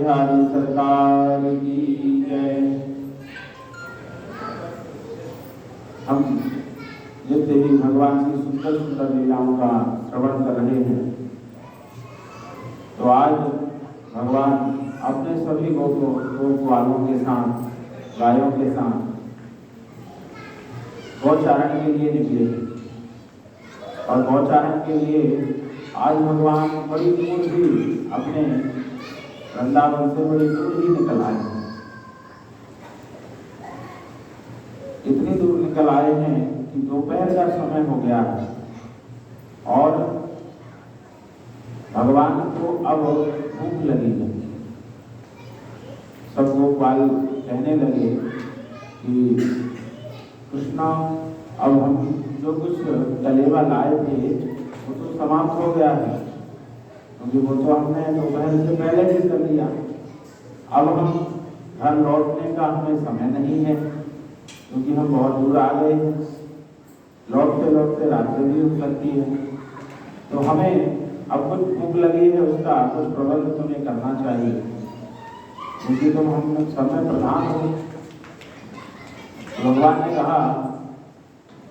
बिहारी सरकार की जय। हम नित्य ही भगवान की सुंदर सुंदर लीलाओं का श्रवण कर रहे हैं। तो आज भगवान अपने सभी गोपालों के साथ, गायों के साथ गौचारण के लिए निकले और गौचारण के लिए आज भगवान बड़ी दूर भी अपने वृंदावन से बड़ी दूर ही निकल आए हैं। इतनी दूर निकल आए हैं कि दोपहर का समय हो गया है और भगवान को अब भूख लगी है। सब गोपाल कहने लगे कि कृष्णा, अब हम जो कुछ कलेवा लाए थे वो तो समाप्त हो गया है, क्योंकि वो तो हमने दोपहर से पहले ही कर लिया। अब हम घर लौटने का हमें समय नहीं है, क्योंकि हम बहुत दूर आ गए हैं। लौटते लौटते रात्रि भी हो सकती है, तो हमें अब कुछ भूख लगी है, उसका कुछ प्रबंध तुम्हें करना चाहिए, क्योंकि तुम हम समय प्रधान हो। भगवान ने कहा,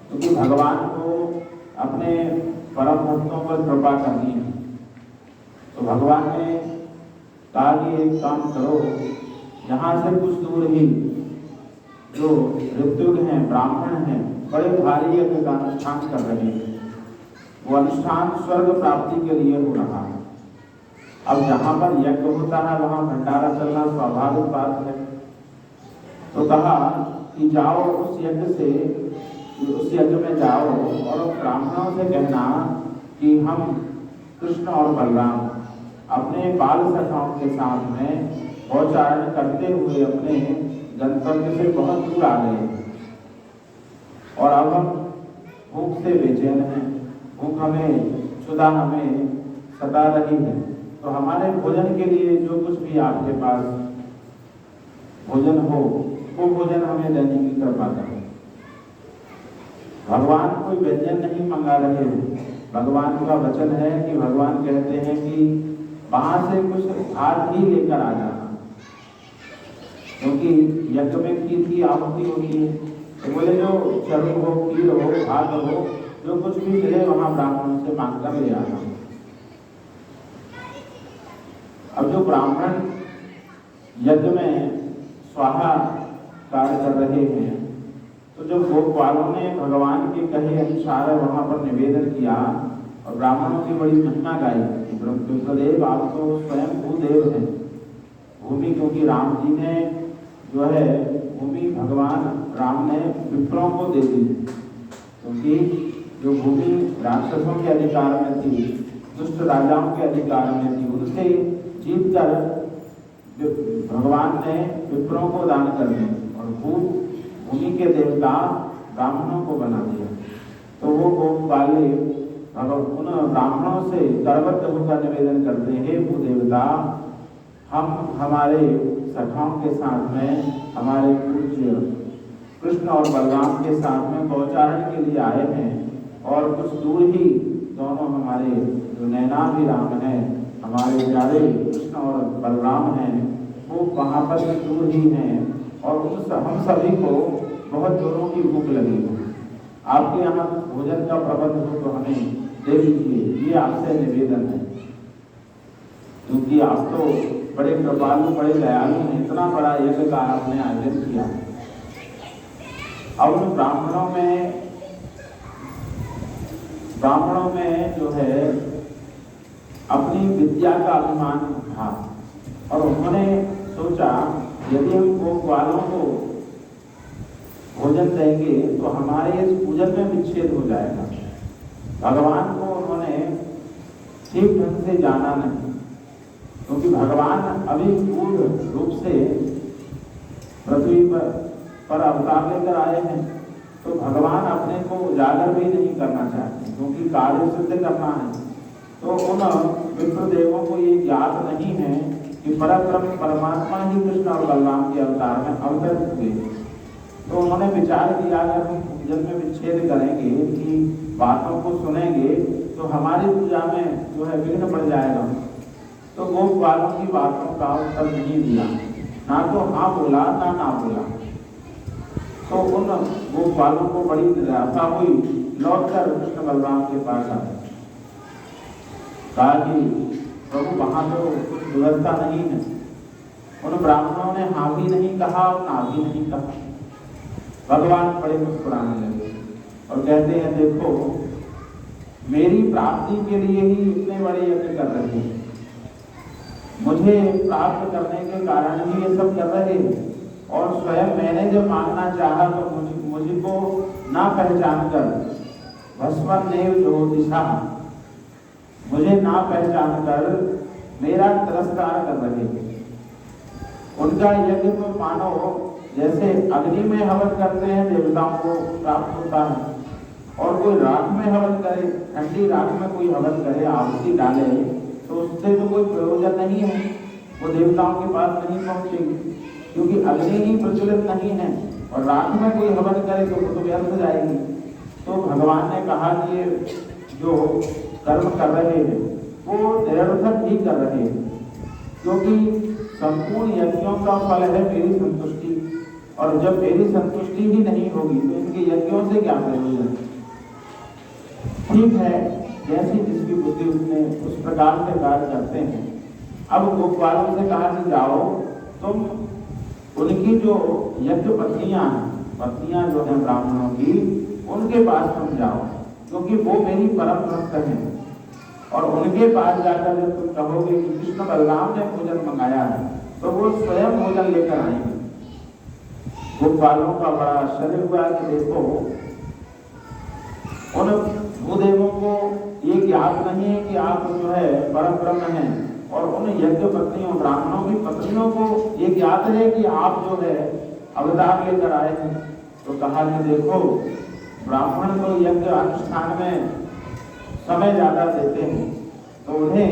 क्योंकि भगवान को अपने परम भक्तों पर कृपा करनी है, तो भगवान ने कहा कि एक काम करो, यहाँ से कुछ दूर ही जो ऋतुग हैं, ब्राह्मण हैं, बड़े भारी यज्ञ का अनुष्ठान कर रहे हैं। वो अनुष्ठान स्वर्ग प्राप्ति के लिए हो रहा है। अब जहाँ पर यज्ञ होता है वहाँ भंडारा चलना स्वाभाविक बात है। तो कहा कि जाओ उस यज्ञ में जाओ और ब्राह्मणों से कहना कि हम कृष्ण और बलराम अपने बाल सखाओं के साथ में गौचारण करते हुए अपने गंतव्य से बहुत दूर आ गए और अब हम भूख से बेचैन हैं। भूख हमें क्षुधा हमें सता रही है, तो हमारे भोजन के लिए जो कुछ भी आपके पास भोजन हो वो भोजन हमें देने की कृपा करें। भगवान कोई व्यंजन नहीं मंगा रहे हैं। भगवान का वचन है कि भगवान कहते हैं कि वहां से कुछ भात ही लेकर आ जाना, क्योंकि यज्ञ में खीर की आहुति होती है। तो बोले जो चरु हो, खीर हो, भात हो, जो कुछ भी मिले वहां ब्राह्मणों से मांग कर ले आना। अब जो ब्राह्मण यज्ञ में स्वाहा कार्य कर रहे हैं, तो जो गोपालों ने भगवान के कहे अनुसार वहां पर निवेदन किया और ब्राह्मणों की बड़ी महिमा गाई। ब्रह्मदेव आप तो स्वयं भूदेव हैं। भूमि क्योंकि राम जी ने जो है भूमि भगवान राम ने विप्रों को दे दी, क्योंकि जो भूमि राक्षसों के अधिकार में थी, दुष्ट राजाओं के अधिकार में थी, उनसे जीत कर भगवान ने विप्रों को दान कर दी और भूमि के देवता ब्राह्मणों को बना दिया। तो वो गोपाले उन ब्राह्मणों से करबद्ध होकर निवेदन करते हैं, हे भूदेवता, हम हमारे सखाओं के साथ में हमारे पूज्य कृष्ण और बलराम के साथ में गौचारण के लिए आए हैं और कुछ दूर ही दोनों हमारे जो नैनाभिराम हैं, हमारे प्यारे कृष्ण और बलराम हैं, वो वहाँ पर दूर ही हैं और हम सभी को बहुत जोरों की भूख लगी है। आपके यहाँ भोजन का प्रबंध हो तो हमें दे दीजिए, ये आपसे निवेदन है, क्योंकि आप तो बड़े कृपालु, बड़े दयालु हैं। इतना बड़ा यज्ञ का आपने आयोजन किया। अब उन ब्राह्मणों में जो है अपनी विद्या का अभिमान था और उन्होंने सोचा यदि हम गोपालों को भोजन देंगे तो हमारे इस पूजन में विच्छेद हो जाएगा। भगवान को उन्होंने ठीक ढंग से जाना नहीं, क्योंकि भगवान अभी पूर्ण रूप से पृथ्वी पर अवतार लेकर आए हैं, तो भगवान अपने को उजागर भी नहीं करना चाहते, क्योंकि कार्य सिद्ध करना है। तो उन विप्रदेवों को ये ज्ञात नहीं है कि पराक्रम परमात्मा ही कृष्ण और बलराम के अवतार में अवतरित हुए। तो उन्होंने विचार किया अगर हम पूजन में विच्छेद करेंगे, इनकी बातों को सुनेंगे, तो हमारी पूजा में जो है विघ्न पड़ जाएगा। तो गोपालों की बातों का उत्तर नहीं दिया, ना तो हाँ बोला ना बोला। तो उन गोपालों को बड़ी निराशा हुई, लौटकर कृष्ण बलराम के पास आए, कहा कि प्रभु वहां तो कुछ व्यवस्था नहीं है। उन ब्राह्मणों ने हाँ भी नहीं कहा और ना भी नहीं कहा। भगवान बड़े मुस्कुराने लगे और कहते हैं, देखो मेरी प्राप्ति के लिए ही इतने बड़े यज्ञ कर रहे हैं, मुझे प्राप्त करने के कारण ही ये सब कर रहे हैं। और स्वयं मैंने जब मांगना चाहा तो मुझको ना पहचान कर भस्मन्नेव जो दिशा, मुझे ना पहचान कर मेरा तिरस्कार कर रहे हैं। उनका यज्ञ तो मानो जैसे अग्नि में हवन करते हैं देवताओं को प्राप्त होता है, और कोई राख में हवन करे, ठंडी राख में कोई हवन करे, आहुति डाले, तो उससे तो कोई प्रयोजन नहीं है, वो देवताओं के पास नहीं पहुंचेगी, क्योंकि अग्नि ही प्रचलित नहीं है। और राख में कोई हवन करे तो वो तो व्यर्थ जाएगी। तो भगवान ने कहा कि ये जो कर्म कर रहे हैं वो निरर्थक ही कर रहे हैं, क्योंकि संपूर्ण यज्ञों का फल है मेरी संतुष्टि, और जब मेरी संतुष्टि ही नहीं होगी तो इनके यज्ञों से क्या प्रयोजन। ठीक है, जैसी जिसकी बुद्धि उसने उस प्रकार से कार्य करते हैं। अब गोपालों से कहा कि जाओ तुम उनकी जो यज्ञ पत्नियां जो हैं ब्राह्मणों की, उनके पास तुम जाओ, क्योंकि वो मेरी परम भक्त हैं। और उनके पास जाकर जब तुम कहोगे कि कृष्ण बलराम ने भोजन मंगाया है, तो वो स्वयं भोजन लेकर आएंगे। गोपालों का बड़ा आश्चर्य हुआ कि देखो, उन भूदेवों को ये ज्ञात नहीं है कि आप जो है परम ब्रह्म हैं, और उन यज्ञ पत्नियों ब्राह्मणों की पत्नियों को ये ज्ञात है कि आप जो है अवतार लेकर आए हैं। तो कहा कि देखो, ब्राह्मण तो यज्ञ अनुष्ठान में समय ज्यादा देते हैं, तो उन्हें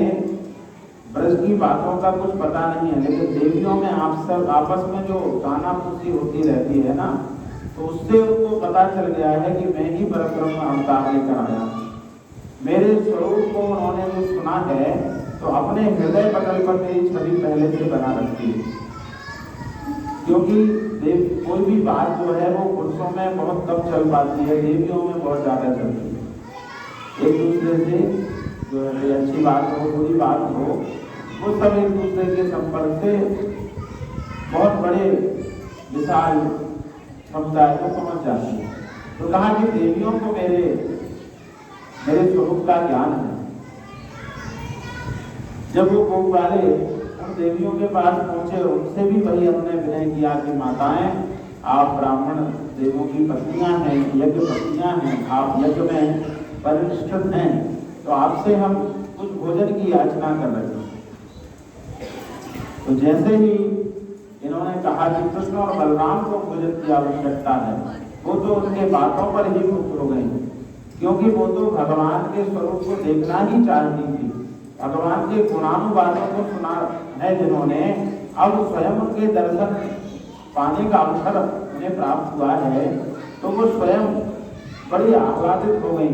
ब्रज की बातों का कुछ पता नहीं है, लेकिन देवियों में आप सब आपस में जो गाना फूसी होती रहती है ना, तो उससे उनको पता चल गया है कि मैं ही परब्रह्म अवतार लेकर आया। मेरे स्वरूप को उन्होंने जो सुना है, तो अपने हृदय पटल पर मेरी छवि पहले से बना रखी है, क्योंकि कोई भी बात जो है वो पुरुषों में बहुत कम चल पाती है, देवियों में बहुत ज्यादा चलती है। एक दूसरे से जो है अच्छी बात हो, बुरी बात हो, वो सब एक दूसरे के संपर्क से बहुत बड़े विशाल समुदाय को पहुंच जाती है। तो कहा कि देवियों को मेरे स्वरूप का ज्ञान है। जब वो गोप वाले उन देवियों के पास पहुंचे, उनसे भी वही उन्होंने विनय किया कि माताएं, आप ब्राह्मण देवों की पत्नियां हैं, यज्ञ पत्नियां हैं, आप यज्ञ में परिनिष्ठित हैं, तो आपसे हम कुछ भोजन की याचना कर रहे हैं। तो जैसे ही इन्होंने कहा कि कृष्ण और बलराम को भोजन की आवश्यकता है, वो तो उनके बातों पर ही खुश हो गई, क्योंकि वो तो भगवान के स्वरूप को देखना ही चाहती थी। भगवान के गुणानुवादों को सुना है जिन्होंने, अब स्वयं उनके दर्शन पाने का अवसर उन्हें प्राप्त हुआ है, तो वो स्वयं बड़ी आह्लादित हो गई,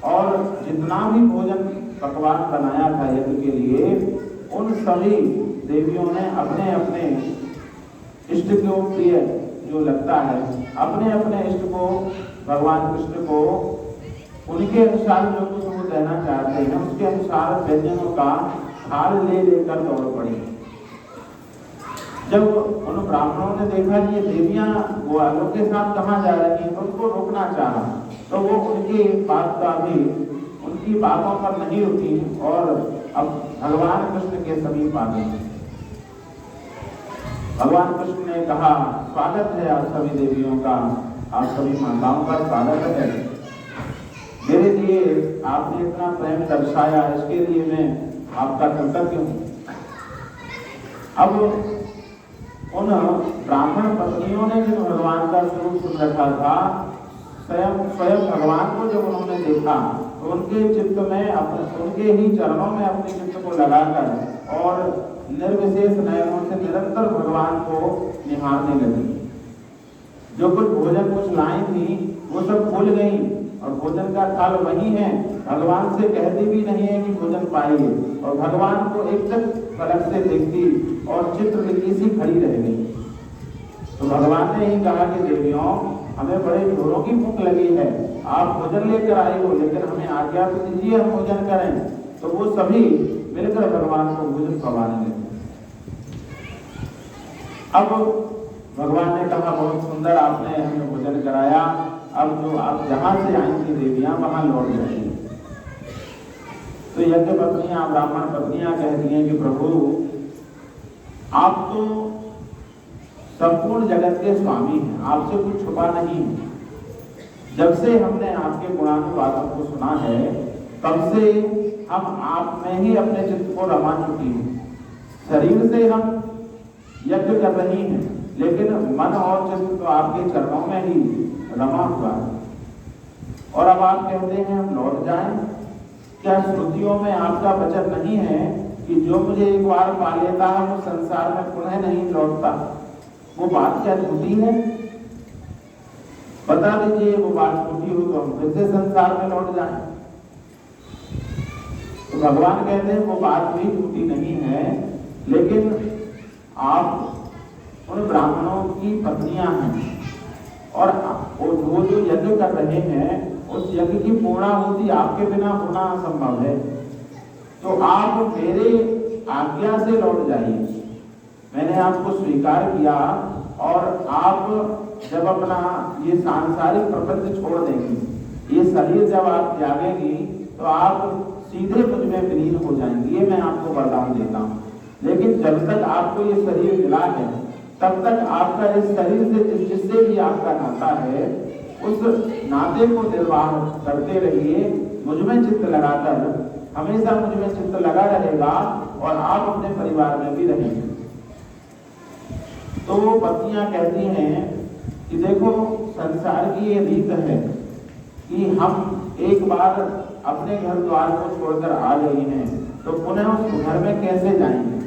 और जितना भी भोजन पकवान बनाया था यज्ञ के लिए, उन सभी देवियों ने अपने अपने इष्ट को प्रिय जो लगता है, अपने अपने इष्ट को, भगवान कृष्ण को उनके अनुसार जो कुछ वो देना चाहते हैं, उसके अनुसार व्यंजनों का थाल ले लेकर दौड़ पड़ी। जब उन ब्राह्मणों ने देखा कि ये देवियां ग्वालों के साथ कहाँ जा रही हैं, तो उनको रोकना चाहा, तो वो उनकी बात का भी उनकी बातों पर नहीं रुकी, और अब भगवान कृष्ण के समीप आ गए। भगवान कृष्ण ने कहा, स्वागत है आप सभी देवियों का, आप सभी माताओं का स्वागत है। मेरे लिए आपने इतना प्रेम दर्शाया, इसके लिए मैं आपका कृतज्ञ हूँ। अब उन ब्राह्मण पत्नियों ने जो भगवान का स्वरूप सुन रखा था, स्वयं भगवान को जब उन्होंने देखा, तो उनके चित्त में उनके ही चरणों में अपने चित्त को लगाकर और निर्विशेष नयनों से निरंतर भगवान को निहारने लगी। जो कुछ भोजन कुछ लाई थी वो सब भूल गई, और भोजन का थाल वही है, भगवान से कहती भी नहीं है कि भोजन पाइए, और भगवान को एकदम पलक से देखती और चित्रलिखी सी खड़ी रह गई। तो भगवान ने ही कहा कि देवियों, हमें बड़े जोरों की भूख लगी है, आप भोजन लेकर आई हो, लेकिन हमें आज्ञा तो दीजिए हम भोजन करें। तो वो सभी मिलकर भगवान को भोजन करवाने लगे। अब भगवान ने कहा, बहुत सुंदर आपने हमें भोजन कराया, अब जो आप जहां से आई थी देवियां वहां लौट जाएंगी। तो यज्ञ पत्नियां, ब्राह्मण पत्नियां कहती हैं कि प्रभु, आप तो संपूर्ण जगत के स्वामी हैं, आपसे कुछ छुपा नहीं है। जब से हमने आपके गुणानुवादों को सुना है, तब से हम आप में ही अपने चित्त को रमा चुकी हैं। शरीर से हम यज्ञ कर रही हैं, लेकिन मन और चित्त तो आपके चरणों में ही रमा हुआ है। और अब आप कहते हैं हम लौट जाएं। क्या श्रुतियों में आपका वचन नहीं है कि जो मुझे एक बार पा लेता है वो संसार में पुनः नहीं लौटता? वो बात क्या झूठी है? बता दीजिए, वो बात झूठी हो तो हम फिर से संसार में लौट जाएं। तो भगवान कहते हैं वो बात भी झूठी नहीं है, लेकिन आप उन ब्राह्मणों की पत्नियां हैं, और वो जो यज्ञ कर रहे हैं उस यज्ञ की पूर्णाहुति आपके बिना होना असंभव है। तो आप मेरे आज्ञा से लौट जाइए। मैंने आपको स्वीकार किया, और आप जब अपना ये सांसारिक प्रपंच छोड़ देंगी, ये शरीर जब आप त्यागेंगी, तो आप सीधे मुझ में विलीन हो जाएंगी। ये मैं आपको वरदान देता हूँ। लेकिन जब तक आपको ये शरीर मिला है, तब तक आपका इस शरीर से जिससे भी आपका नाता है, उस नाते को निर्वाह करते रहिए, मुझ में चित्त लगाकर। हमेशा मुझ में चित्त लगा रहेगा, और आप अपने परिवार में भी रहेंगे। तो वो पत्नियां कहती हैं कि देखो, संसार की ये रीत है कि हम एक बार अपने घर द्वार को छोड़कर आ गई हैं, तो पुनः उस घर में कैसे जाएंगे?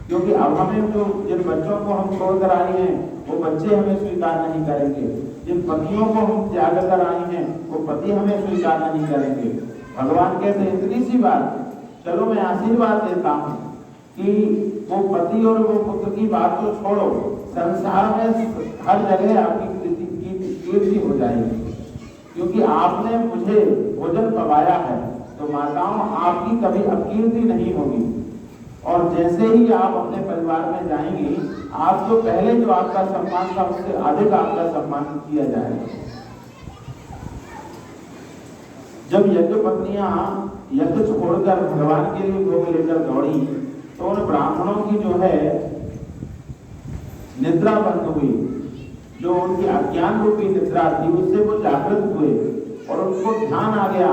क्योंकि अब हमें जो जिन बच्चों को हम छोड़कर आए हैं, वो बच्चे हमें स्वीकार नहीं करेंगे। जिन पतियों को हम त्याग कर आए हैं, वो पति हमें स्वीकार नहीं करेंगे। भगवान कहते हैं इतनी सी बात, चलो मैं आशीर्वाद देता हूँ कि वो पति और वो पुत्र की बात तो छोड़ो, संसार में हर जगह आपकी कीर्ति हो जाएगी, क्योंकि आपने मुझे भोजन पवाया है। तो माताओं, आपकी कभी अपकीर्ति नहीं होगी। और जैसे ही आप अपने परिवार में जाएंगी, आपको पहले जो आपका सम्मान था उससे अधिक आपका सम्मान किया जाएगा। जब यज्ञ पत्नियां यज्ञ छोड़कर भगवान के लिए भोग लेकर दौड़ी, तो उन ब्राह्मणों की जो है निद्रा बंद हुई। जो उनकी अज्ञान रूपी निद्रा थी, उससे वो जागृत हुए, और उनको ध्यान आ गया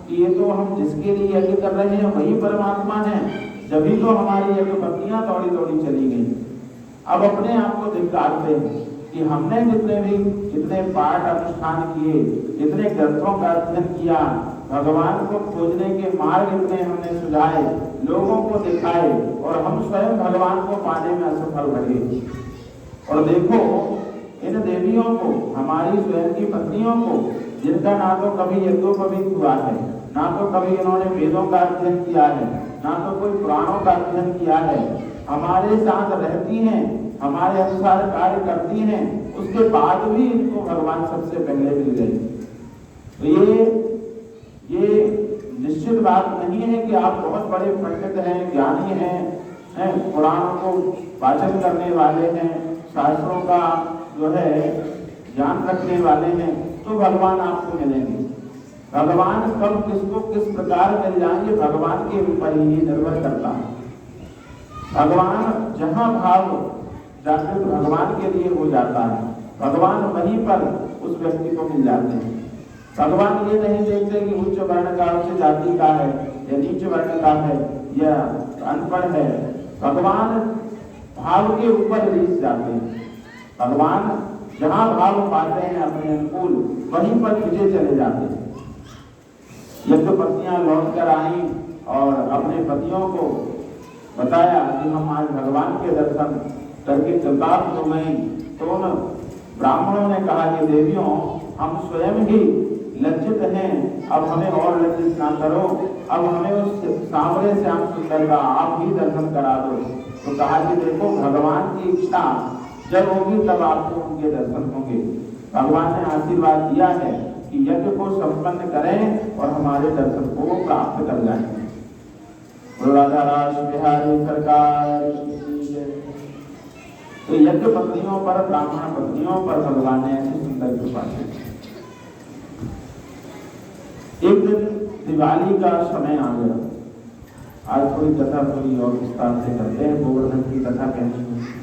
कि ये तो हम जिसके लिए यज्ञ कर रहे हैं वही परमात्मा है। जभी तो हमारी यज्ञ पत्नियां दौड़ी दौड़ी चली गई। अब अपने आप को धिक्कारते हैं कि हमने जितने पाठ अनुष्ठान किए, जितने ग्रंथों का अध्ययन किया, भगवान को खोजने के मार्ग इतने हमने सुझाए, लोगों को दिखाए, और हम स्वयं भगवान को पाने में असफल रहे। और देखो, इन देवियों को, हमारी स्वयं की पत्नियों को, जिनका ना तो कभी यज्ञोपवीत हुआ है, ना तो कभी इन्होंने वेदों का अध्ययन किया है, ना तो कोई पुराणों का अध्ययन किया है, हमारे साथ रहती हैं, हमारे अनुसार कार्य करती हैं, उसके बाद भी इनको भगवान सबसे पहले मिल गए। तो ये निश्चित बात नहीं है कि आप बहुत बड़े पंडित हैं, ज्ञानी हैं, पुराणों को वाचन करने वाले हैं, शास्त्रों का जो है ज्ञान रखने वाले हैं, तो भगवान आपको मिलेंगे। भगवान कब किसको किस प्रकार मिल जाएंगे, भगवान के ऊपर ही निर्भर करता है। भगवान जहां भाव जागृत भगवान के लिए हो जाता है, भगवान वहीं पर उस व्यक्ति को मिल जाते हैं। भगवान ये नहीं देखते कि उच्च वर्ण का, उच्च जाति का है, या नीच वर्ण का है, या अनपढ़ है। भगवान भाव के ऊपर रीस जाते हैं। भगवान जहां भाव पाते हैं अपने अनुकूल, वहीं पर खिंचे चले जाते हैं। यज्ञ पत्नियां लौट कर आई और अपने पतियों को बताया कि हम आज भगवान के दर्शन करके कृतार्थ हो गए। तो उन ब्राह्मणों ने कहा कि देवियों, हम स्वयं ही लज्जित हैं, अब हमें और लज्जित ना करो, अब हमें उस सांवरे श्याम सुंदर का आप ही दर्शन करा दो। तो कहा कि देखो भगवान की इच्छा जब होगी तब आपको उनके दर्शन होंगे। भगवान ने आशीर्वाद दिया है कि यज्ञ को संपन्न करें और हमारे दर्शन को प्राप्त कर जाएंगे। राधा राज बिहारी सरकार। तो यज्ञ पत्नियों पर, ब्राह्मण पत्नियों पर भगवान ने ऐसी सुंदर कृपा की। एक दिन दिवाली का समय आ गया। आज थोड़ी कथा थोड़ी और विस्तार से करते हैं, गोवर्धन की कथा कहनी है।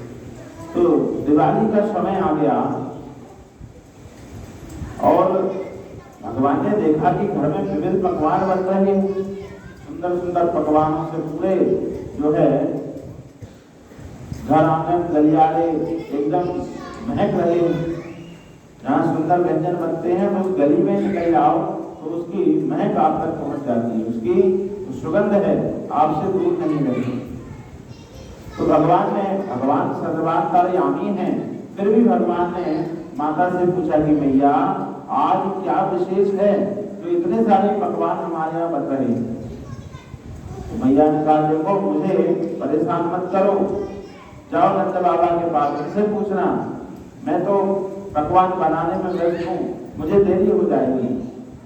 तो दिवाली का समय आ गया और भगवान ने देखा कि घर में विविध पकवान बन रहे हैं। सुंदर सुंदर पकवानों से पूरे जो है घर आंगन गलियारे एकदम महक रहे हैं। जहाँ सुंदर व्यंजन बनते हैं तो उस गली में निकल जाओ तो उसकी महक आप तक पहुंच जाती है, उसकी सुगंध है आपसे दूर नहीं रहती। तो भगवान सर्वांतर्यामी हैं, फिर भी भगवान ने माता से पूछा कि मैया आज क्या विशेष है जो इतने सारे पकवान हमारे यहाँ बन रहे हैं। तो मैया ने कहा देखो मुझे परेशान मत करो, जाओ नंद बाबा के पास, उनसे पूछना, मैं तो पकवान बनाने में व्यस्त हूँ, मुझे देरी हो जाएगी।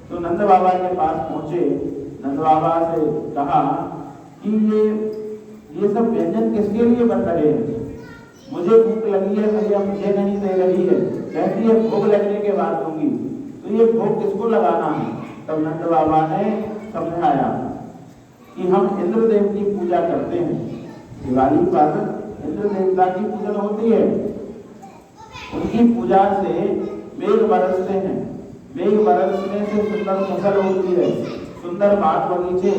तो नंद बाबा के पास पहुंचे, नंद बाबा से कहा कि ये सब व्यंजन किसके लिए बन रहे हैं? मुझे भूख लगी है, भैया मुझे नहीं दे रही है, कहती है भोग लगने के बाद दूंगी। तो ये भोग किसको लगाना है? तब नंद बाबा ने समझाया कि हम इंद्र देव की पूजा करते हैं, दिवाली पर इंद्र देवता की पूजा होती है, उनकी पूजा से मेघ बरसते हैं, मेघ बरसने से सुंदर फसल होती है, सुंदर बाग बगीचे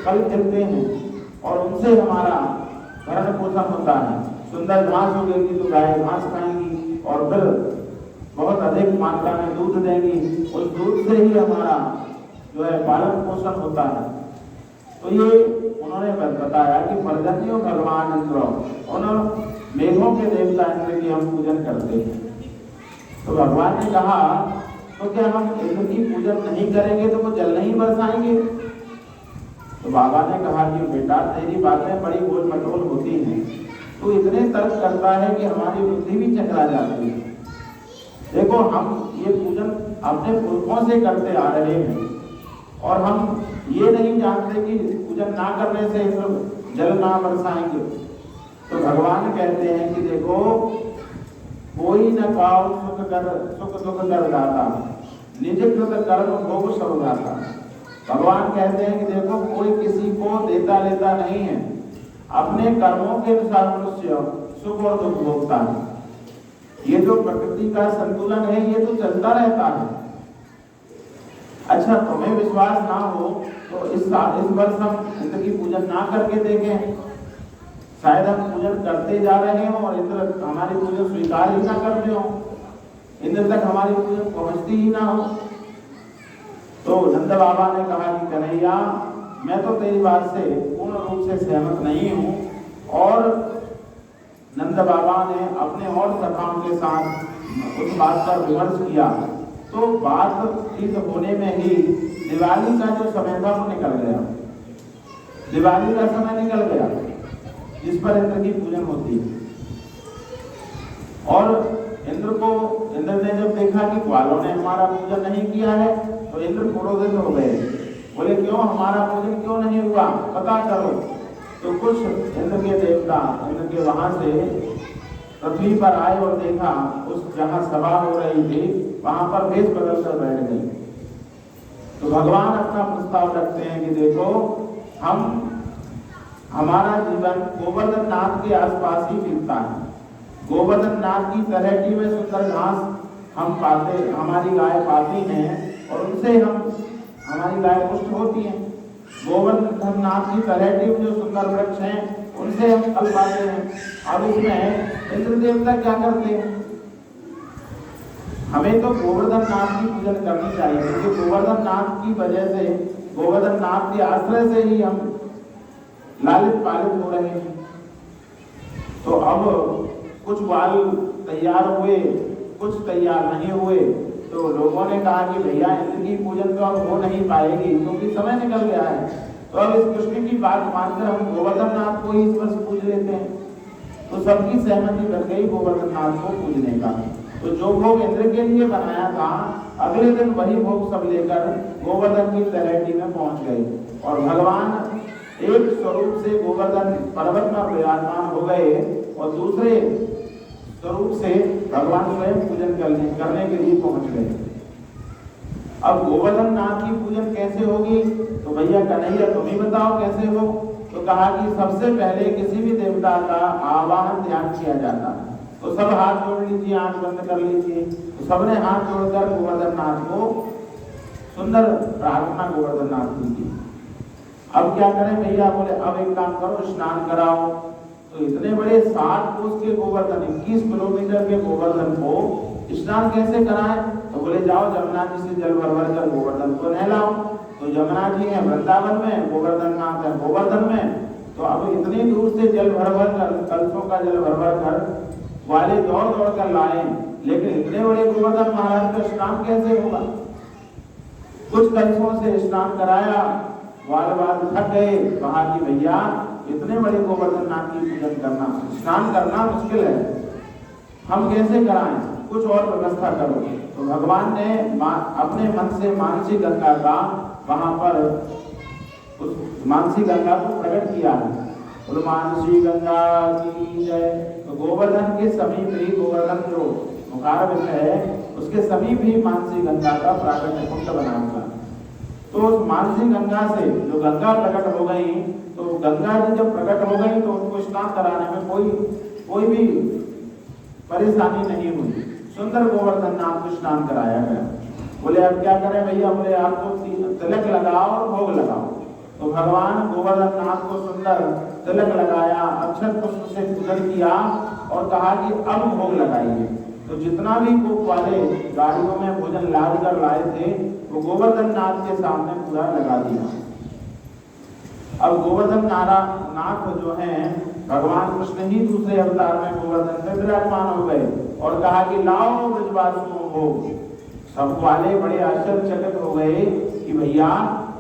फल खिलते हैं और उनसे हमारा भरण पोषण होता है। सुंदर घास उगेगी तो गाय घास खाएंगी और फिर बहुत अधिक मात्रा में दूध देंगी, उस दूध से ही हमारा जो है पालन पोषण होता है। तो ये उन्होंने बताया कि पर्जन्यो भगवान इंद्र, उन्होंने मेघों के देवता इंद्र की हम पूजन करते हैं। तो भगवान ने कहा तो क्या हम इंद्र की पूजन नहीं करेंगे तो वो जल नहीं बरसाएंगे? तो बाबा ने कहा कि बेटा तेरी बातें बड़ी गोल मटोल होती हैं, तो इतने तर्क करता है कि हमारी बुद्धि भी चकरा जाती है। देखो हम ये पूजन अपने पुरखों से करते आ रहे हैं और हम ये नहीं जानते कि पूजन ना करने से जल ना बरसाएंगे। तो भगवान कहते हैं कि देखो कोई न काउ सुख दुख कर दाता, निज कृत कर्म भोग सब दाता। भगवान कहते हैं कि देखो कोई किसी को देता लेता नहीं है, अपने कर्मों के अनुसार मनुष्य सुख और दुख भोगता है। ये जो प्रकृति का संतुलन है ये तो चलता रहता है। अच्छा तुम्हें विश्वास ना हो तो इस वर्ष हम इंद्र की पूजन ना करके देखें, शायद हम पूजन करते जा रहे हो और इंद्र हमारी पूजन स्वीकार ही ना करते हो, इंद्र तक हमारी पूजन पहुंचती ही ना हो। तो नंद बाबा ने कहा कि कन्हैया मैं तो तेरी बात से पूर्ण रूप से सहमत नहीं हूँ। और नंद बाबा ने अपने और सखाओं के साथ उस बात पर विमर्श किया। तो बात ठीक होने में ही दिवाली का जो समय था वो निकल गया, दिवाली का समय निकल गया जिस पर इंद्र की पूजन होती है। और इंद्र ने जब देखा कि ग्वालों ने हमारा पूजन नहीं किया है तो इंद्र क्रोधित हो गए, बोले क्यों हमारा पूजन क्यों नहीं हुआ, पता करो। तो कुछ इंद्र के देवता इंद्र के वहां से पृथ्वी पर आए और देखा उस जहां सभा हो रही थी वहां पर भेष बदल कर बैठ गए। तो भगवान अपना प्रस्ताव रखते हैं कि देखो हमारा जीवन गोवर्धन नाथ के आसपास ही बीतता है, गोवर्धन नाथ की तलहटी में सुंदर घास हम पाते, हमारी गाय पाती हैं और उनसे हमारी गाय पुष्ट होती है। गोवर्धन नाथ की तलहटी में जो सुंदर वृक्ष हैं उनसे हम फल पाते हैं। अब इसमें इंद्र देवता क्या करते हैं? हमें तो गोवर्धन नाथ की पूजन करनी चाहिए क्योंकि गोवर्धन नाथ की वजह से, गोवर्धन नाथ के आश्रय से ही हम लालित पालित हो रहे हैं। तो अब कुछ बाल तैयार हुए, कुछ तैयार नहीं हुए। तो लोगों ने कहा कि भैया इंद्र की पूजन तो अब हो नहीं पाएगी क्योंकि समय निकल गया है, तो अब इस कृष्ण की बात मानकर हम गोवर्धन नाथ को ही इस वर्ष पूज लेते हैं। तो सबकी सहमति बन गई गोवर्धन नाथ को पूजने का। तो जो भोग इंद्र के लिए बनाया था अगले दिन वही भोग सब लेकर गोवर्धन की तलहटी में पहुंच गए और भगवान एक स्वरूप से गोवर्धन पर्वत में विराजमान हो गए और दूसरे स्वरूप से भगवान स्वयं पूजन करने के लिए पहुंच गए। अब गोवर्धन नाथ की पूजन कैसे होगी? तो भैया कन्हैया तुम ही बताओ कैसे हो। तो कहा कि सबसे पहले किसी भी देवता का आवाहन ध्यान किया जाता है। तो सब हाथ जोड़ लीजिए, आंख बंद कर लीजिए। तो सबने हाथ जोड़कर गोवर्धन नाथ को सुंदर प्रार्थना गोवर्धन नाथ की की। अब क्या करें भैया? बोले अब एक काम करो, स्नान कराओ। तो इतने बड़े 7 कोस के गोवर्धन, 21 किलोमीटर के गोवर्धन को स्नान कैसे कराएं? तो बोले जाओ जमुना जी से जल भर भर कर गोवर्धन को नहलाओ। तो यमुना जी है वृंदावन में, गोवर्धन नाथ है गोवर्धन में। तो अब इतनी दूर से जल भर भर कर, कलशों का जल भर भर कर वाले दौड़ दौड़ कर लाए, लेकिन इतने बड़े गोवर्धन महाराज का स्नान कैसे होगा? कुछ कलशों से स्नान कराया, वाल थक गए। कहा कि भैया इतने बड़े गोवर्धन नाथ की पूजन करना, स्नान करना मुश्किल है, हम कैसे कराएं? कुछ और व्यवस्था करो। तो भगवान ने अपने मन से मानसी गंगा का वहां पर उस मानसी गंगा को प्रकट किया है। बोलो मानसी गंगा की जय। तो गोवर्धन के समीप ही, गोवर्धन जो मुखारविंद है उसके समीप ही मानसी गंगा का प्राकट्य कुंड बना हुआ। तो उस मानसी गंगा से जो गंगा प्रकट हो गई, तो गंगा जी जब प्रकट हो गई तो उनको स्नान कराने में कोई भी परेशानी नहीं हुई। सुंदर गोवर्धन नाथ को स्नान कराया गया। बोले अब क्या करें भैया? बोले आप तो तिलक लगाओ और भोग लगाओ। तो भगवान गोवर्धन नाथ को सुंदर तिलक लगाया, अक्षत पुष्प से पूजन किया और कहा कि अब भोग लगाइए। तो जितना भी भोग वाले गाड़ियों में भोजन लाद कर लाए थे वो गोवर्धन नाथ के सामने पूरा लगा दिया। अब गोवर्धन नाथ जो है भगवान कृष्ण ही दूसरे अवतार में गोवर्धन पे विराजमान हो गए और कहा कि लाओ ब्रजवासियों को। सब वाले बड़े आश्चर्यचकित हो गए कि भैया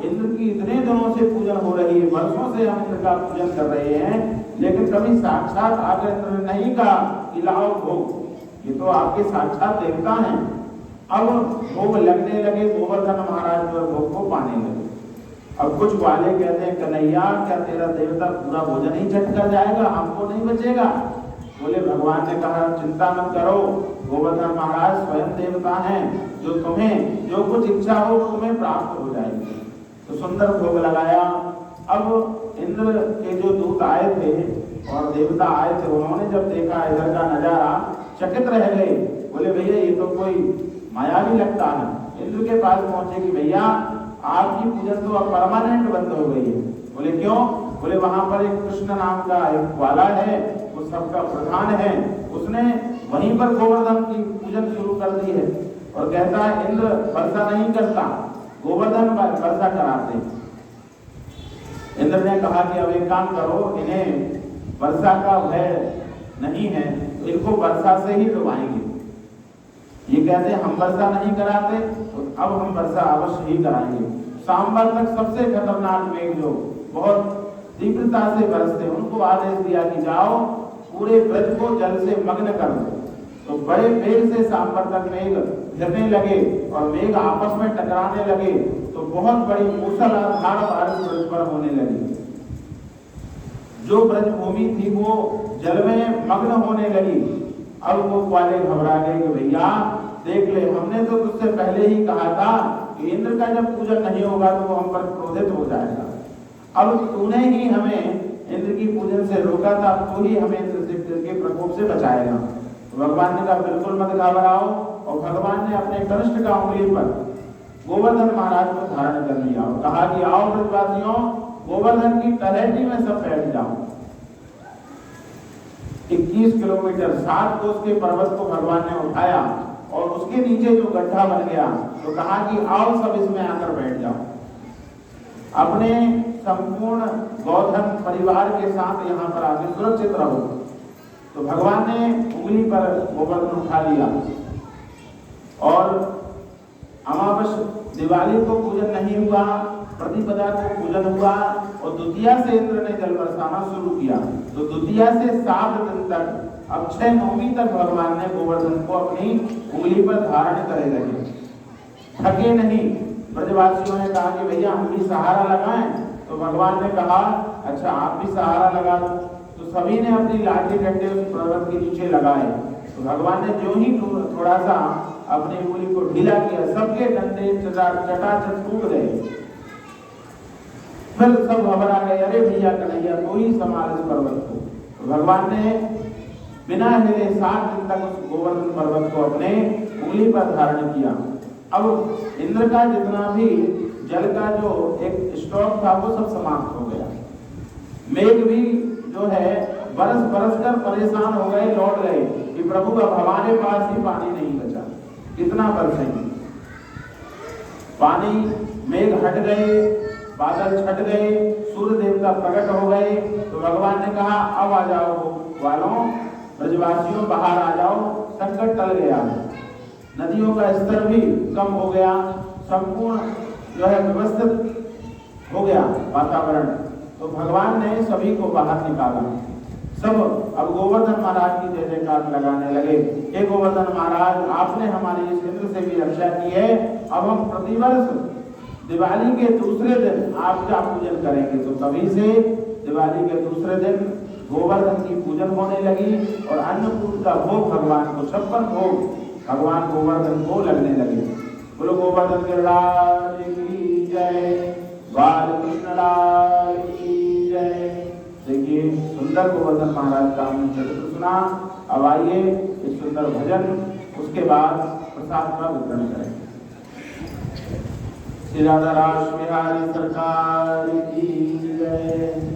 इंद्र की इतने दिनों से पूजन हो रही है, वर्षों से हम इंद्र का पूजन कर रहे हैं, लेकिन कभी साक्षात आकर इंद्र ने नहीं कहा कि लाओ भोग, ये तो आपके साक्षात देवता हैं। अब भोग लगने लगे, गोवर्धन महाराज जो भोग को पाने लगे। अब कुछ वाले कहते हैं कन्हैया क्या तेरा देवता पूरा भोजन ही झट कर जाएगा, हमको नहीं बचेगा? बोले भगवान ने कहा चिंता मत करो, गोवर्धन महाराज स्वयं देवता हैं, जो तुम्हें जो कुछ इच्छा हो वो तुम्हें प्राप्त हो जाएगी। तो सुंदर भोग लगाया। अब इंद्र के जो दूत आए थे और देवता आए थे, उन्होंने जब देखा इधर का नजारा चकित रह गए। बोले भैया ये तो कोई मायावी लगता है। इंद्र के पास पहुंचे कि भैया आपकी पूजन तो अब परमानेंट बंद हो गई है। बोले क्यों? बोले वहां पर एक कृष्ण नाम का एक वाला है, वो सबका प्रधान है, उसने वहीं पर गोवर्धन की पूजन शुरू कर दी है और कहता है इंद्र वर्षा नहीं करता, गोवर्धन वर्षा कराते। इंद्र ने कहा कि अब एक काम करो, इन्हें वर्षा का भय नहीं है तो इनको वर्षा से ही डुबाएंगे। ये कहते हैं हम वर्षा नहीं कराते तो अब हम वर्षा अवश्य ही कराएंगे। सांबर तक सबसे खतरनाक मेघ जो बहुत तीव्रता से बरसते, उनको आदेश दिया कि जाओ पूरे ब्रज को जल से मग्न कर दो। तो बड़े वेग से सांबर तक मेघ गिरने लगे और मेघ आपस में टकराने लगे, तो बहुत बड़ी मूसलाधार बारिश ब्रज पर होने लगी। जो ब्रज भूमि थी वो जल में मग्न होने लगी। अब वो वाले घबरा गए कि भैया देख ले, हमने तो तुझसे पहले ही कहा था कि इंद्र का जब पूजन नहीं होगा तो वो हम पर क्रोधित हो जाएगा। अब तूने ही हमें इंद्र की पूजन से रोका था, तू ही हमें इंद्र के प्रकोप से बचाएगा। तो भगवान ने कहा बिल्कुल मत घबराओ, और भगवान ने अपने कनिष्ठ का उंगली पर गोवर्धन महाराज को धारण कर लिया और कहा कि आओ ब्रजवासियों, गोवर्धन की तलहटी में सब बैठ जाओ। 21 किलोमीटर 7 कोस के पर्वत को भगवान ने उठाया और उसके नीचे जो गड्ढा बन गया तो कहा कि आओ सब इसमें आकर बैठ जाओ। अपने संपूर्ण गौधन परिवार के साथ यहाँ पर आके सुरक्षित रहो। तो भगवान ने उंगली पर गोवर्धन उठा लिया और अमावस दिवाली को पूजन नहीं हुआ, प्रतिपदा को पूजन हुआ और द्वितीया से इंद्र ने जल बरसाना शुरू किया। तो द्वितीया से 7 दिन तक अक्षय नवमी तक भगवान ने गोवर्धन को अपनी उंगली पर धारण करे रहे, थके नहीं। ब्रजवासियों ने कहा कि भैया हम भी सहारा लगाएं, तो भगवान ने कहा अच्छा आप भी सहारा लगा दो। तो सभी ने अपनी लाठी डंडे उस पर्वत के नीचे लगाए। तो भगवान ने जो ही थोड़ा सा अपनी उंगली को ढीला किया, सबके डंडे चटाचट टूट गए। फिर सब घबरा गए, अरे भैया कन्हैया तो ही संभाल इस पर्वत को। तो भगवान ने बिना हिले 7 दिन तक उस गोवर्धन पर्वत को अपने उंगली पर धारण किया। अब इंद्र का जितना भी जल का जो एक स्टॉक था वो सब समाप्त हो गया। मेघ भी जो है बरस बरस कर परेशान हो गए, लौट गए कि प्रभु अब हमारे पास ही पानी नहीं बचा, कितना बरसेंगे। पानी मेघ हट गए, बादल छट गए, सूर्य देवता प्रकट हो गए। तो भगवान ने कहा अब आ जाओ वालों, ब्रजवासियों बाहर आ जाओ, संकट टल गया, नदियों का स्तर भी कम हो गया, संपूर्ण जो है व्यवस्थित हो गया वातावरण। तो भगवान ने सभी को बाहर निकाला। सब अब गोवर्धन महाराज की जय जयकार लगाने लगे। हे गोवर्धन महाराज, आपने हमारी इस इंद्र से भी रक्षा की है, अब हम प्रतिवर्ष दिवाली के दूसरे दिन आपका पूजन करेंगे। तो तभी से दिवाली के दूसरे दिन गोवर्धन की पूजन होने लगी और अन्नकूट का भोग भगवान को 56 भोग भगवान गोवर्धन को लगने लगे। बोलो गोवर्धन गिरिराज की जय, बालकृष्ण लाल की जय। देखिए सुंदर गोवर्धन महाराज का हमने चरित्र सुना। अब आइए इस सुंदर भजन, उसके बाद प्रसाद का वितरण करेंगे। श्री राधा रास बिहारी सरकार की जय।